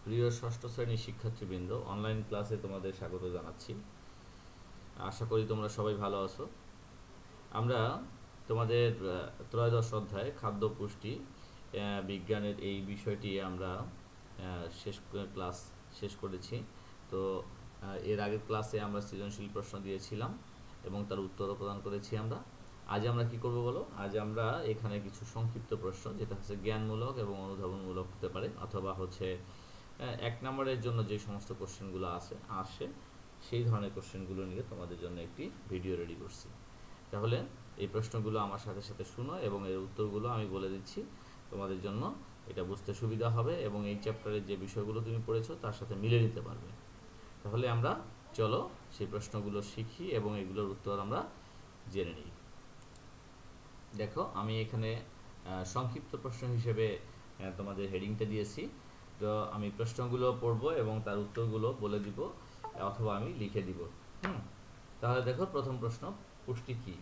প্রিয় ষষ্ঠ শ্রেণীর শিক্ষার্থীবৃন্দ, অনলাইন ক্লাসে তোমাদের স্বাগত জানাচ্ছি। আশা করি তোমরা সবাই ভালো আছো। আমরা তোমাদের ত্রয়োদশ অধ্যায় খাদ্য পুষ্টি বিজ্ঞানের এই বিষয়টি আমরা ক্লাস শেষ করেছি। তো এর আগের ক্লাসে আমরা সৃজনশীল প্রশ্ন দিয়েছিলাম এবং তার উত্তরও প্রদান করেছি আমরা। আজ আমরা কি করব বলো? আজ আমরা এখানে কিছু সংক্ষিপ্ত প্রশ্ন, যেটা হচ্ছে জ্ঞানমূলক এবং অনুধাবনমূলক হতে পারে, অথবা হচ্ছে এক নম্বরের জন্য যে সমস্ত কোশ্চেনগুলো আসে সেই ধরনের কোশ্চেনগুলো নিয়ে তোমাদের জন্য একটি ভিডিও রেডি করছি। তাহলে এই প্রশ্নগুলো আমার সাথে সাথে শুনো এবং এর উত্তরগুলো আমি বলে দিচ্ছি। তোমাদের জন্য এটা বুঝতে সুবিধা হবে এবং এই চ্যাপ্টারের যে বিষয়গুলো তুমি পড়েছো তার সাথে মিলে নিতে পারবে। তাহলে আমরা চলো সেই প্রশ্নগুলো শিখি এবং এগুলোর উত্তর আমরা জেনে নিই। দেখো, আমি এখানে সংক্ষিপ্ত প্রশ্ন হিসেবে তোমাদের হেডিংটা দিয়েছি। তো আমি প্রশ্নগুলো পড়ব এবং তার উত্তরগুলো বলে দিব, অথবা আমি লিখে দিব। তাহলে দেখো, প্রথম প্রশ্ন, পুষ্টি কী?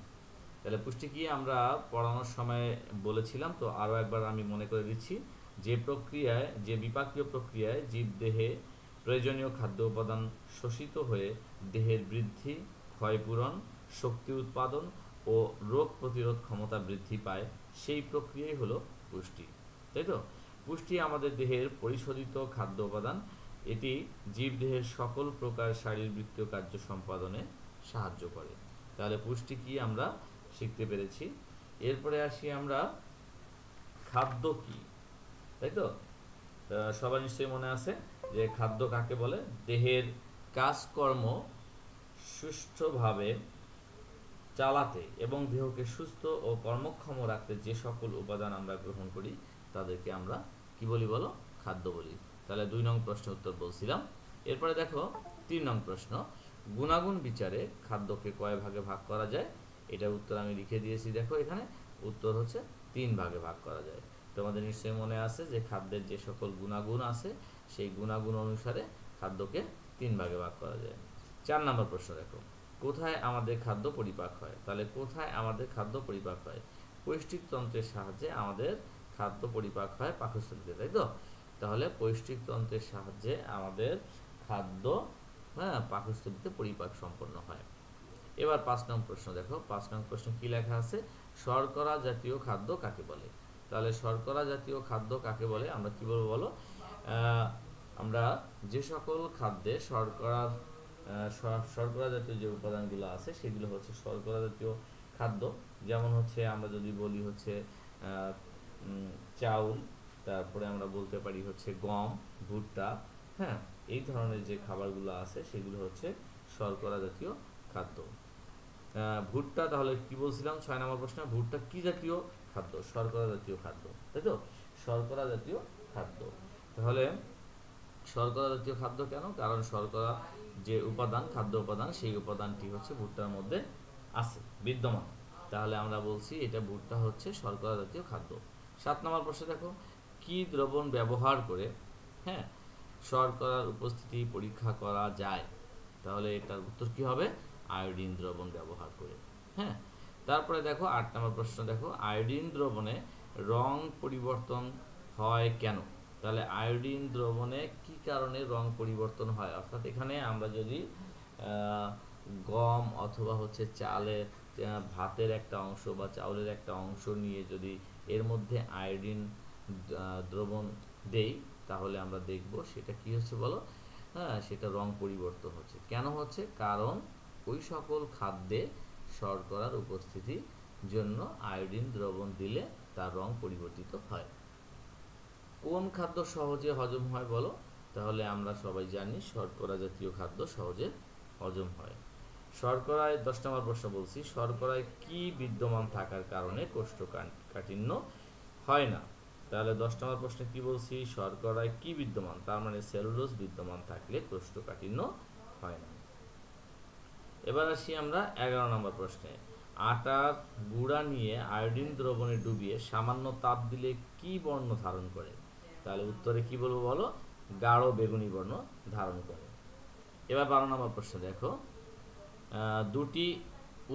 তাহলে পুষ্টি কী আমরা পড়ানোর সময় বলেছিলাম, তো আরও একবার আমি মনে করে দিচ্ছি। যে বিপাকীয় প্রক্রিয়ায় জীবদেহে প্রয়োজনীয় খাদ্য উপাদান শোষিত হয়ে দেহের বৃদ্ধি, ক্ষয়পূরণ, শক্তি উৎপাদন ও রোগ প্রতিরোধ ক্ষমতা বৃদ্ধি পায়, সেই প্রক্রিয়াই হলো পুষ্টি। তাই তো? পুষ্টি আমাদের দেহের পরিশোধিত খাদ্য উপাদান। এটি জীবদেহের সকল প্রকার শারীরবৃত্তীয় কার্য সম্পাদনে সাহায্য করে। তাহলে পুষ্টি কি আমরা শিখতে পেরেছি। এরপরে আসি আমরা খাদ্য কি, তাই তো? সবার নিশ্চয়ই মনে আছে যে খাদ্য কাকে বলে। দেহের কাজকর্ম সুষ্ঠুভাবে চালাতে এবং দেহকে সুস্থ ও কর্মক্ষম রাখতে যে সকল উপাদান আমরা গ্রহণ করি তাদেরকে আমরা কি বলি বলো? খাদ্য বলি। তাহলে 2 নং প্রশ্নের উত্তর বলছিলাম। এরপরে দেখো 3 নং প্রশ্ন, গুণাগুণ বিচারে খাদ্যকে কয় ভাগে ভাগ করা যায়? এটার উত্তর আমি লিখে দিয়েছি। দেখো, এখানে উত্তর হচ্ছে 3 ভাগে ভাগ করা যায়। তোমাদের নিশ্চয়ই মনে আছে যে খাদ্যের যে সকল গুণাগুণ আছে সেই গুণাগুণ অনুসারে খাদ্যকে 3 ভাগে ভাগ করা যায়। 4 নম্বর প্রশ্ন দেখো, কোথায় আমাদের খাদ্য পরিপাক হয়? তাহলে কোথায় আমাদের খাদ্য পরিপাক হয়? পৌষ্টিকতন্ত্রের সাহায্যে আমাদের খাদ্য পরিপাক হয় পাকস্থলীতে, তাই তো? তাহলে পৌষ্টিকতন্ত্রের সাহায্যে আমাদের খাদ্য পাকস্থলীতে পরিপাক সম্পন্ন হয়। এবার 5 নং প্রশ্ন দেখো, 5 নং প্রশ্ন কি লেখা আছে? শর্করা জাতীয় খাদ্য কাকে বলে? তাহলে শর্করা জাতীয় খাদ্য কাকে বলে আমরা কি বলবো বলো? আমরা যে সকল খাদ্যে শর্করা জাতীয় যে উপাদানগুলো আছে সেগুলো হচ্ছে শর্করা জাতীয় খাদ্য। যেমন হচ্ছে আমরা যদি বলি হচ্ছে চাউল, তারপরে আমরা বলতে পারি হচ্ছে গম, ভুট্টা, এই ধরনের যে খাবারগুলো আছে সেগুলো হচ্ছে শর্করা জাতীয় খাদ্য। ভুট্টা, তাহলে কি বলছিলাম 6 নম্বর প্রশ্ন, ভুট্টা কি জাতীয় খাদ্য? শর্করা জাতীয় খাদ্য, তাই তো? শর্করা জাতীয় খাদ্য। তাহলে শর্করা জাতীয় খাদ্য কেন? কারণ শর্করা যে উপাদান, খাদ্য উপাদান, সেই উপাদানটি হচ্ছে ভুট্টার মধ্যে আছে, বিদ্যমান। তাহলে আমরা বলছি এটা ভুট্টা হচ্ছে শর্করা জাতীয় খাদ্য। 7 নম্বর প্রশ্ন দেখো, কি দ্রবণ ব্যবহার করে শর্করার উপস্থিতি পরীক্ষা করা যায়? তাহলে এটার উত্তর কি হবে? আয়োডিন দ্রবণ ব্যবহার করে। তারপরে দেখো 8 নম্বর প্রশ্ন দেখো, আয়োডিন দ্রবণে রং পরিবর্তন হয় কেন? তাহলে আয়োডিন দ্রবণে কি কারণে রং পরিবর্তন হয়? অর্থাৎ এখানে আমরা যদি গম অথবা হচ্ছে চালের ভাতের একটা অংশ বা চাউলের একটা অংশ নিয়ে যদি এর মধ্যে আয়োডিন দ্রবণ দেই, তাহলে আমরা দেখব সেটা কি হচ্ছে বলো? সেটা রং পরিবর্তন হচ্ছে। কেন হচ্ছে? কারণ ওই সকল খাদ্যে শর্করার উপস্থিতির জন্য আয়োডিন দ্রবণ দিলে তার রং পরিবর্তিত হয়। কোন খাদ্য সহজে হজম হয় বলো? তাহলে আমরা সবাই জানি শর্করা জাতীয় খাদ্য সহজে হজম হয়। শর্করায় 10 নম্বর প্রশ্ন বলছি, শর্করায় কি বিদ্যমান থাকার কারণে কোষ্ঠকাঠিন্য হয় না? তাহলে 10 নম্বর প্রশ্নে কি বলছি? শর্করায় কি বিদ্যমান, তার মানে সেলুলোজ বিদ্যমান থাকলে কোষ্ঠকাঠিন্য হয় না। এবার আসি আমরা 11 নম্বর প্রশ্নে, আটার গুঁড়া নিয়ে আয়োডিন দ্রবণে ডুবিয়ে সামান্য তাপ দিলে কি বর্ণ ধারণ করে? তাহলে উত্তরে কি বলবো বলো? গাঢ় বেগুনি বর্ণ ধারণ করে। এবার 12 নম্বর প্রশ্ন দেখো, দুটি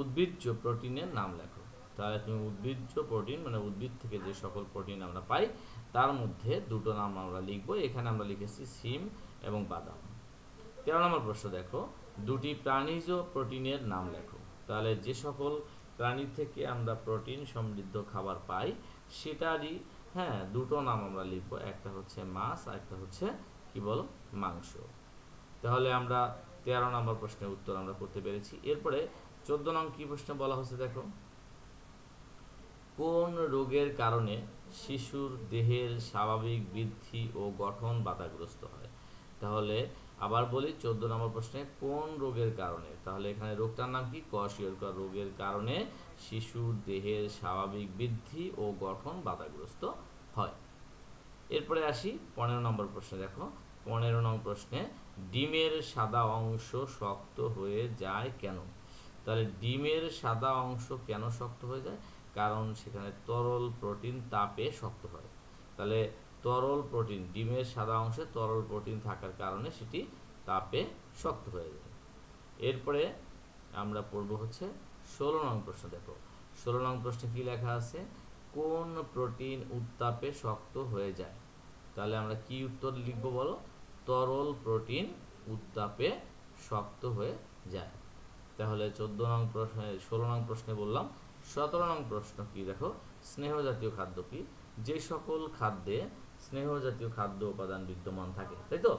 উদ্ভিজ্জ প্রোটিনের নাম লেখো। তাহলে তুমি উদ্ভিজ্জ প্রোটিন মানে উদ্ভিদ থেকে যে সকল প্রোটিন আমরা পাই তার মধ্যে দুটো নাম আমরা লিখব। এখানে আমরা লিখেছি সিম এবং বাদাম। 13 নম্বর প্রশ্ন দেখো, দুটি প্রাণীজ প্রোটিনের নাম লেখো। তাহলে যে সকল প্রাণী থেকে আমরা প্রোটিন সমৃদ্ধ খাবার পাই সেটারই দুটো নাম আমরা লিখব, একটা হচ্ছে মাছ আর একটা হচ্ছে কি বলো মাংস। তাহলে আমরা 13 নম্বর প্রশ্নের উত্তর আমরা করতে পেরেছি। এরপরে 14 নং কি প্রশ্ন বলা হচ্ছে দেখো, কোন রোগের কারণে শিশুর দেহের স্বাভাবিক বৃদ্ধি ও গঠন বাধাগ্রস্ত হয়? তাহলে আবার বলি 14 নম্বর প্রশ্নে কোন রোগের কারণে, তাহলে এখানে রোগটার নাম কি, কোয়াশিয়রকর রোগের কারণে শিশুর দেহের স্বাভাবিক বৃদ্ধি ও গঠন বাধাগ্রস্ত হয়। এরপরে আসি 15 নম্বর প্রশ্নে দেখো, 15 নং প্রশ্নে ডিমের সাদা অংশ শক্ত হয়ে যায় কেন? তাহলে ডিমের সাদা অংশ কেন শক্ত হয়ে যায়? কারণ সেখানে তরল প্রোটিন তাপে শক্ত হয়। তাহলে তরল প্রোটিন, ডিমের সাদা অংশে তরল প্রোটিন থাকার কারণে সেটি তাপে শক্ত হয়ে যায়। এরপরে আমরা পড়ব হচ্ছে 16 নং প্রশ্ন দেখো, 16 নং প্রশ্নে কি লেখা আছে, কোন প্রোটিন উত্তাপে শক্ত হয়ে যায়? তাহলে আমরা কি উত্তর লিখব বলো, তরল প্রোটিন উত্তাপে শক্ত হয়ে যায়। তাহলে 14 নং প্রশ্নে 16 নং প্রশ্নে বললাম। 17 নং প্রশ্ন কি দেখো, স্নেহ জাতীয় খাদ্য কি? যে সকল খাদ্যে স্নেহ জাতীয় খাদ্য উপাদান বিদ্যমান থাকে, তাই তো,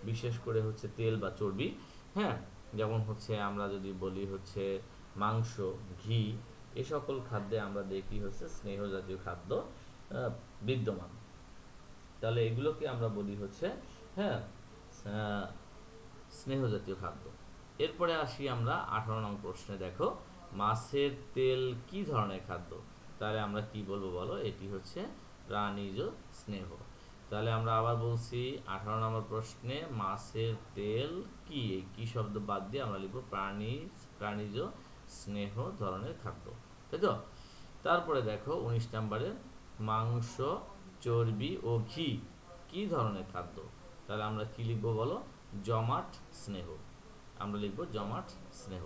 বিশেষ করে হচ্ছে তেল বা চর্বি, যেমন হচ্ছে আমরা যদি বলি হচ্ছে মাংস, ঘি, এই সকল খাদ্যে আমরা দেখি হচ্ছে স্নেহ জাতীয় খাদ্য বিদ্যমান। তাহলে এগুলোকে আমরা বলি হচ্ছে স্নেহ জাতীয় খাদ্য। এরপরে আসি আমরা 18 নং প্রশ্নে দেখো, মাছের তেল কি ধরনের খাদ্য? তাহলে আমরা কি বলবো বলো, এটি হচ্ছে প্রাণীজ স্নেহ। তাহলে আমরা আবার বলছি 18 নম্বর প্রশ্নে মাছের তেল কি, এই কি শব্দ বাদ দিয়ে আমরা লিখবো প্রাণীজ স্নেহ ধরনের খাদ্য, তাই তো। তারপরে দেখো 19 নম্বরে মাংস, চর্বি ও ঘি কি ধরনের খাদ্য? তাহলে আমরা কি লিখবো বলো, জমাট স্নেহ, আমরা লিখবো জমাট স্নেহ।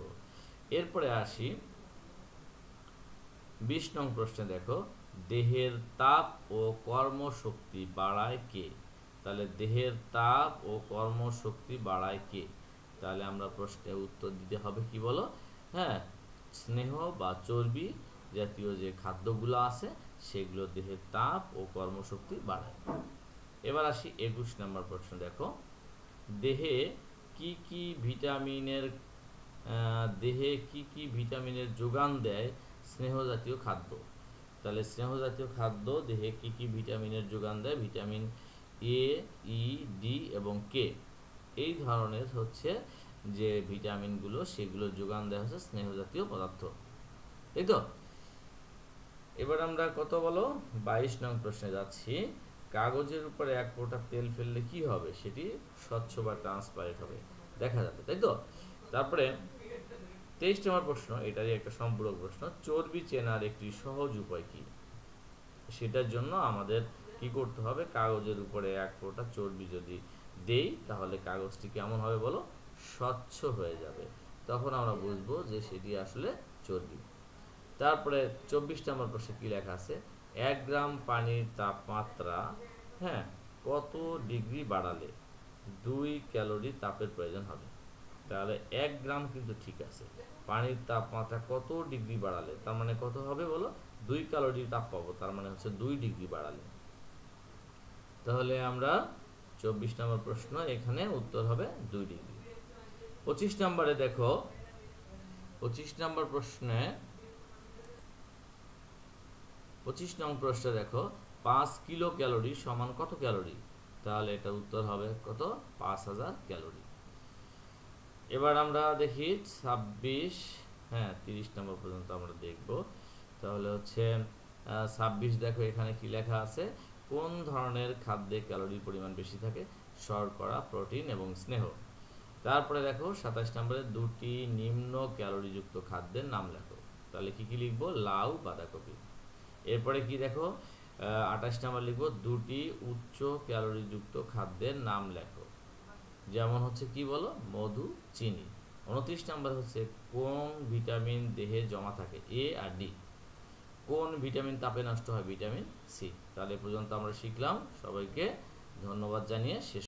এরপরে আসি 20 নং প্রশ্নে দেখো, দেহের তাপ ও কর্মশক্তি বাড়ায় কে? তাহলে দেহের তাপ ও কর্মশক্তি বাড়ায় কে? তাহলে আমরা প্রশ্নের উত্তর দিতে হবে কি বলো, স্নেহ বা চর্বি জাতীয় যে খাদ্যগুলো আছে সেগুলো দেহের তাপ ও কর্মশক্তি বাড়ায়। এবার আসি 21 নম্বর প্রশ্ন দেখো, দেহে কি কি ভিটামিনের যোগান দেয় স্নেহ জাতীয় খাদ্য? তাহলে স্নেহ জাতীয় খাদ্য দেহে কি কি ভিটামিনের যোগান দেয়? ভিটামিন এ, ই, ডি এবং কে, এই ধরনের হচ্ছে যে ভিটামিনগুলো সেগুলো যোগান দেয় হচ্ছে স্নেহ জাতীয় পদার্থ, তাই তো। এবার আমরা কত বলো 22 নং প্রশ্নে যাচ্ছি, কাগজের উপরে এক ফোঁটা তেল ফেললে কি হবে? সেটি স্বচ্ছ বা ট্রান্সপারেন্ট হবে, দেখা যাবে, তাই তো। তারপরে 23 নম্বর প্রশ্ন, এটারই একটা সম্পূরক প্রশ্ন, চর্বি চেনার একটি সহজ উপায় কি? সেটার জন্য আমাদের কি করতে হবে, কাগজের উপরে এক ফোঁটা চর্বি যদি দেই তাহলে কাগজটি কেমন হবে বলো, স্বচ্ছ হয়ে যাবে, তখন আমরা বুঝবো যে সেটি আসলে চর্বি। তারপরে 24 নম্বর প্রশ্নে কি লেখা আছে, 1 গ্রাম পানির তাপমাত্রা কত ডিগ্রি বাড়ালে 2 ক্যালোরি তাপের প্রয়োজন হবে? তাহলে 1 গ্রাম কিন্তু ঠিক আছে, পানির তাপমাত্রা কত ডিগ্রি বাড়ালে, তার মানে কত হবে বলো, 2 ক্যালোরি তাপ পাবো, তার মানে হচ্ছে 2 ডিগ্রি বাড়ালে। তাহলে আমরা 24 নম্বর প্রশ্ন এখানে উত্তর হবে 2 ডিগ্রি। 25 নম্বরে দেখো, 25 নম্বর প্রশ্নে 25 নং প্রশ্নে দেখো, 5 কিলো ক্যালোরি সমান কত ক্যালোরি? তাহলে এটা উত্তর হবে কত, 5000 ক্যালোরি। এবার আমরা দেখি 26, 30 নম্বর পর্যন্ত আমরা দেখব। তাহলে হচ্ছে 26 দেখো, এখানে কি লেখা আছে, কোন ধরনের খাদ্যে ক্যালোরির পরিমাণ বেশি থাকে? শর্করা, প্রোটিন এবং স্নেহ। তারপরে দেখো 27 নম্বরে দুটি নিম্ন ক্যালোরিযুক্ত খাদ্যের নাম লেখো। তাহলে কি কি লিখবো, লাউ, বাঁধাকপি। এরপরে কি দেখো 28 নম্বর লিখবো, দুটি উচ্চ ক্যালোরিযুক্ত খাদ্যের নাম লেখো, যেমন হচ্ছে কি বলো, মধু, চিনি। 29 নম্বর হচ্ছে কোন ভিটামিন দেহে জমা থাকে, এ আর ডি। কোন ভিটামিন তাপে নষ্ট হয়? Vitamin C. তাহলে এ পর্যন্ত আমরা শিখলাম। সবাইকে ধন্যবাদ জানিয়ে শেষ